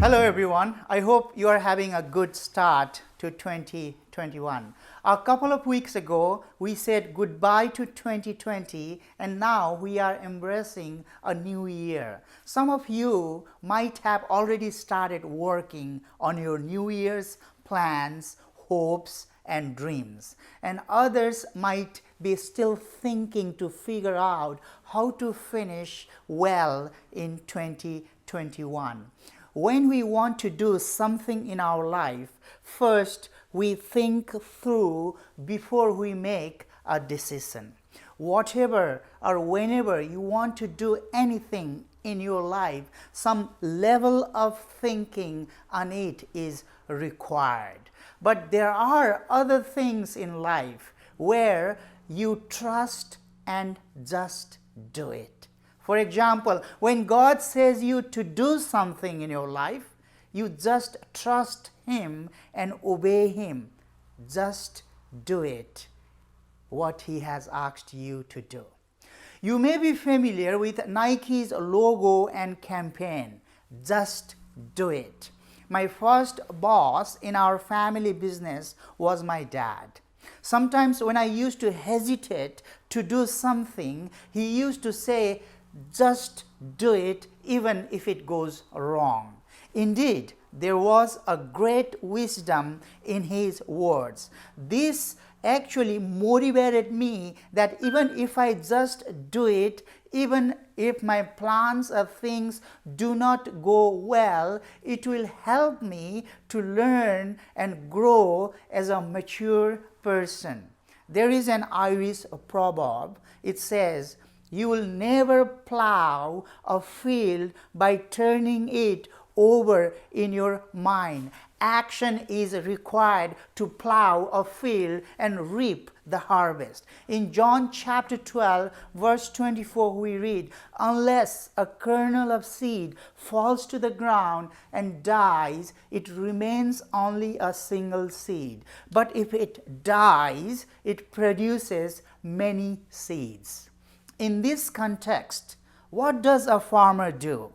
Hello everyone, I hope you are having a good start to 2021. A couple of weeks ago, we said goodbye to 2020 and now we are embracing a new year. Some of you might have already started working on your New Year's plans, hopes, and dreams, and others might be still thinking to figure out how to finish well in 2021. When we want to do something in our life, first we think through before we make a decision. Whatever or whenever you want to do anything in your life, some level of thinking on it is required. But there are other things in life where you trust and just do it. For example, when God says you to do something in your life, you just trust Him and obey Him. Just do it, what He has asked you to do. You may be familiar with Nike's logo and campaign, just do it. My first boss in our family business was my dad. Sometimes when I used to hesitate to do something, he used to say, just do it even if it goes wrong. Indeed, there was a great wisdom in his words. This actually motivated me that even if I just do it, even if my plans of things do not go well, it will help me to learn and grow as a mature person. There is an Irish proverb. It says, "You will never plow a field by turning it over in your mind." Action is required to plow a field and reap the harvest. In John chapter 12, verse 24, we read, "Unless a kernel of seed falls to the ground and dies, it remains only a single seed. But if it dies, it produces many seeds." In this context, what does a farmer do?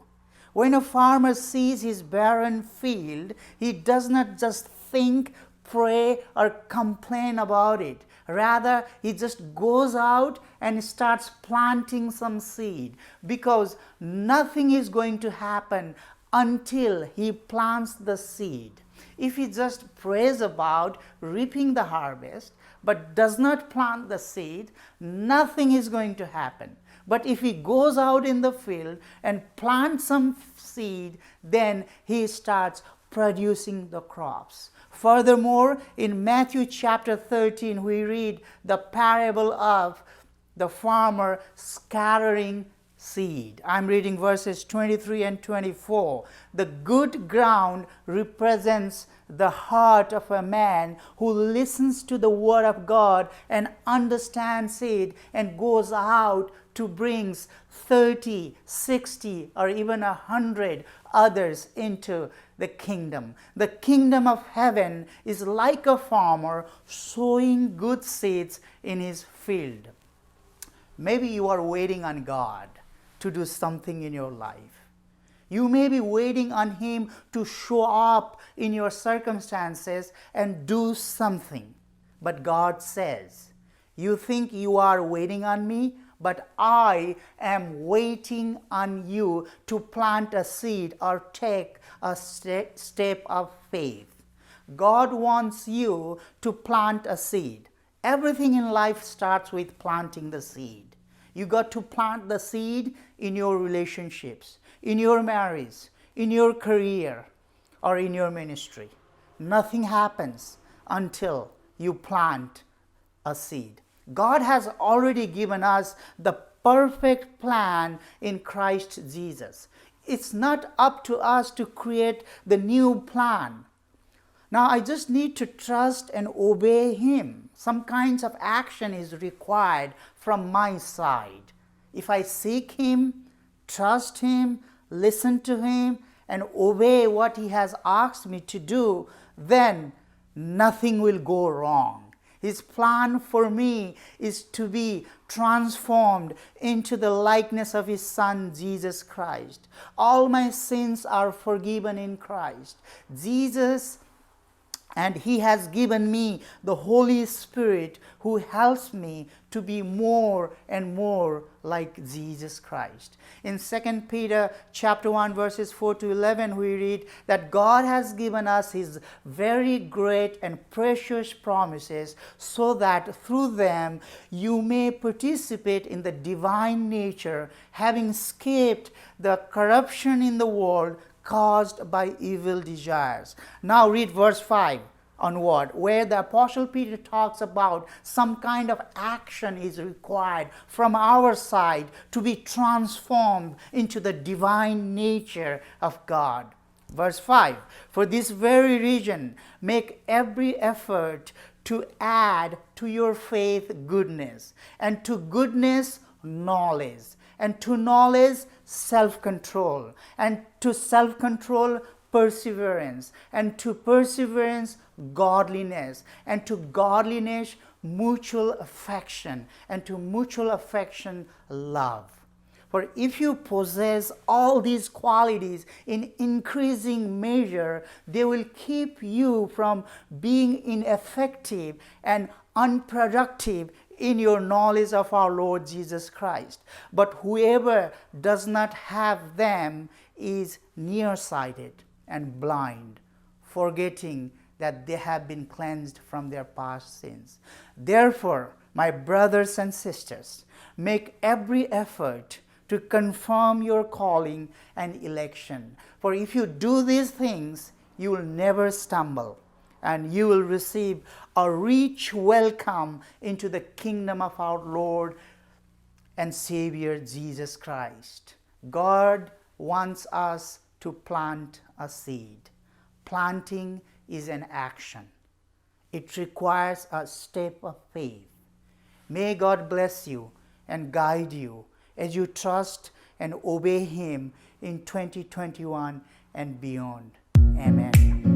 When a farmer sees his barren field, he does not just think, pray, or complain about it. Rather, he just goes out and starts planting some seed, because nothing is going to happen until he plants the seed. If he just prays about reaping the harvest but does not plant the seed, nothing is going to happen. But if he goes out in the field and plants some seed, then he starts producing the crops. Furthermore, in Matthew chapter 13, we read the parable of the farmer scattering seed. I'm reading verses 23 and 24. The good ground represents the heart of a man who listens to the word of God and understands it and goes out to bring 30, 60, or even 100 others into the kingdom. The kingdom of heaven is like a farmer sowing good seeds in his field. Maybe you are waiting on God to do something in your life. You may be waiting on Him to show up in your circumstances and do something. But God says, "You think you are waiting on me, but I am waiting on you to plant a seed or take a step of faith." God wants you to plant a seed. Everything in life starts with planting the seed. You got to plant the seed in your relationships, in your marriage, in your career, or in your ministry. Nothing happens until you plant a seed. God has already given us the perfect plan in Christ Jesus. It's not up to us to create the new plan. Now I just need to trust and obey Him. Some kinds of action is required from my side. If I seek Him, trust Him, listen to Him, and obey what He has asked me to do, then nothing will go wrong. His plan for me is to be transformed into the likeness of His Son, Jesus Christ. All my sins are forgiven in Christ. And He has given me the Holy Spirit who helps me to be more and more like Jesus Christ. In 2 Peter chapter 1 verses 4 to 11 we read that God has given us His very great and precious promises so that through them you may participate in the divine nature, having escaped the corruption in the world caused by evil desires. Now read verse 5 onward, where the Apostle Peter talks about some kind of action is required from our side to be transformed into the divine nature of God. Verse 5, for this very reason, make every effort to add to your faith goodness, and to goodness knowledge, and to knowledge self-control, and to self-control perseverance, and to perseverance godliness, and to godliness mutual affection, and to mutual affection love. For if you possess all these qualities in increasing measure, they will keep you from being ineffective and unproductive in your knowledge of our Lord Jesus Christ. But whoever does not have them is nearsighted and blind, forgetting that they have been cleansed from their past sins. Therefore, my brothers and sisters, make every effort to confirm your calling and election. For if you do these things, you will never stumble, and you will receive a rich welcome into the kingdom of our Lord and Savior Jesus Christ. God wants us to plant a seed. Planting is an action. It requires a step of faith. May God bless you and guide you as you trust and obey Him in 2021 and beyond. Amen.